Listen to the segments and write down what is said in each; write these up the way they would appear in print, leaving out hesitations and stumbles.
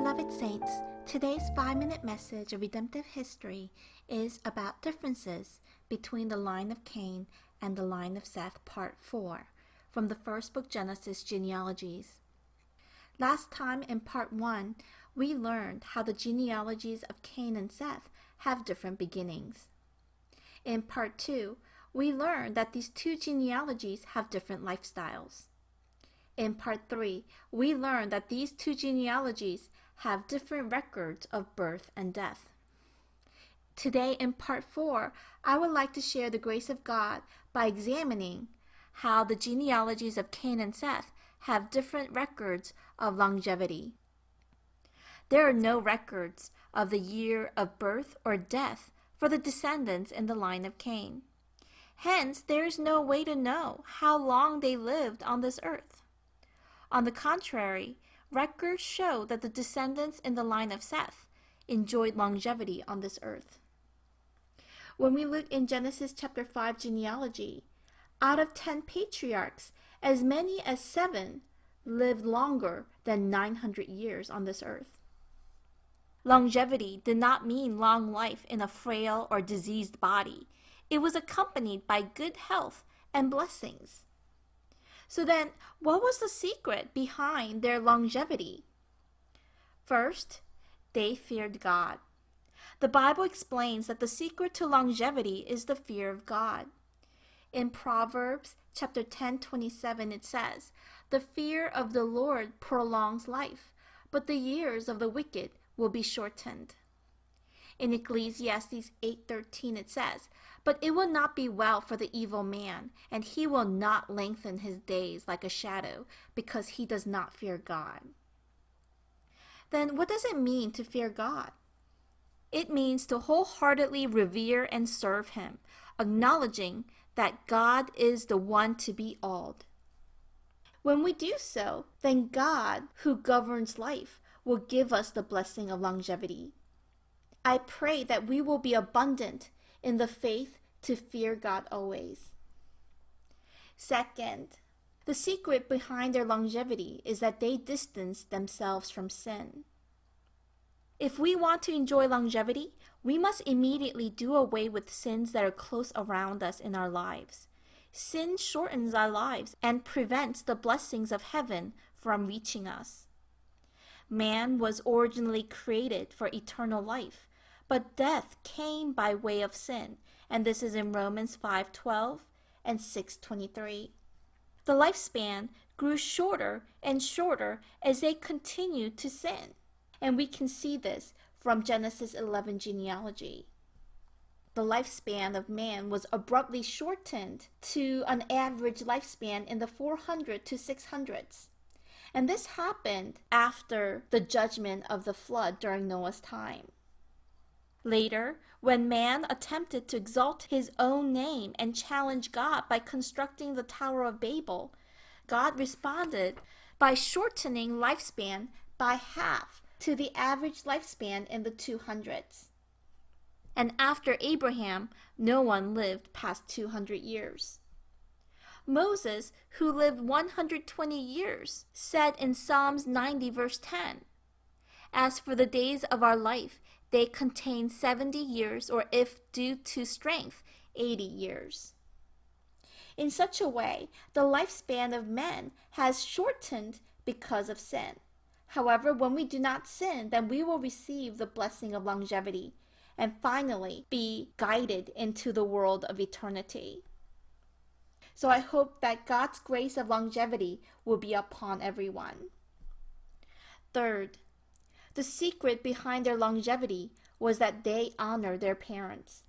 Beloved Saints, today's 5-minute message of redemptive history is about differences between the line of Cain and the line of Seth, Part 4, from the first book Genesis genealogies. Last time in Part 1, we learned how the genealogies of Cain and Seth have different beginnings. In Part 2, we learned that these two genealogies have different lifestyles. In Part 3, we learned that these two genealogies have different records of birth and death. Today in Part 4, I would like to share the grace of God by examining how the genealogies of Cain and Seth have different records of longevity. There are no records of the year of birth or death for the descendants in the line of Cain. Hence, there is no way to know how long they lived on this earth. On the contrary, records show that the descendants in the line of Seth enjoyed longevity on this earth. When we look in Genesis chapter 5 genealogy, out of 10 patriarchs, as many as 7 lived longer than 900 years on this earth. Longevity did not mean long life in a frail or diseased body. It was accompanied by good health and blessings. So then, what was the secret behind their longevity? First, they feared God. The Bible explains that the secret to longevity is the fear of God. In Proverbs chapter 10:27 it says, "The fear of the Lord prolongs life, but the years of the wicked will be shortened." In Ecclesiastes 8:13 it says, "But it will not be well for the evil man, and he will not lengthen his days like a shadow, because he does not fear God." Then what does it mean to fear God? It means to wholeheartedly revere and serve Him, acknowledging that God is the one to be awed. When we do so, then God, who governs life, will give us the blessing of longevity. I pray that we will be abundant in the faith to fear God always. Second, the secret behind their longevity is that they distance themselves from sin. If we want to enjoy longevity, we must immediately do away with sins that are close around us in our lives. Sin shortens our lives and prevents the blessings of heaven from reaching us. Man was originally created for eternal life, but death came by way of sin, and this is in Romans 5:12 and 6:23. The lifespan grew shorter and shorter as they continued to sin, and we can see this from Genesis 11 genealogy. The lifespan of man was abruptly shortened to an average lifespan in the 400 to 600s. And this happened after the judgment of the flood during Noah's time. Later, when man attempted to exalt his own name and challenge God by constructing the Tower of Babel, God responded by shortening lifespan by half to the average lifespan in the 200s. And after Abraham, no one lived past 200 years. Moses, who lived 120 years, said in Psalms 90 verse 10, "As for the days of our life, they contain 70 years, or if due to strength, 80 years. In such a way, the lifespan of men has shortened because of sin. However, when we do not sin, then we will receive the blessing of longevity and finally be guided into the world of eternity. So I hope that God's grace of longevity will be upon everyone. Third, the secret behind their longevity was that they honor their parents.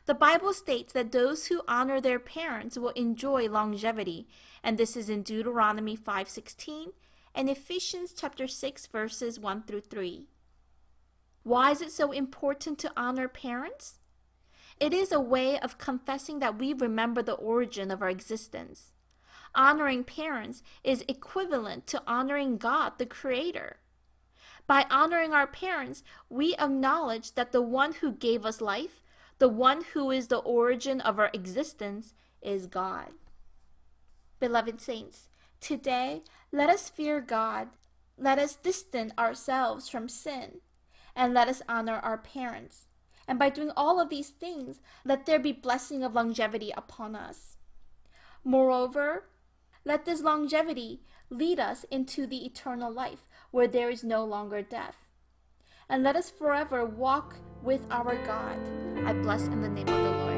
The Bible states that those who honor their parents will enjoy longevity, and this is in Deuteronomy 5:16 and Ephesians chapter 6 verses 1 through 3. Why is it so important to honor parents? It is a way of confessing that we remember the origin of our existence. Honoring parents is equivalent to honoring God, the Creator. By honoring our parents, we acknowledge that the one who gave us life, the one who is the origin of our existence, is God. Beloved saints, today let us fear God let us distance ourselves from sin, and let us honor our parents. And by doing all of these things, let there be blessing of longevity upon us. Moreover, let this longevity lead us into the eternal life, where there is no longer death. And let us forever walk with our God. I bless in the name of the Lord.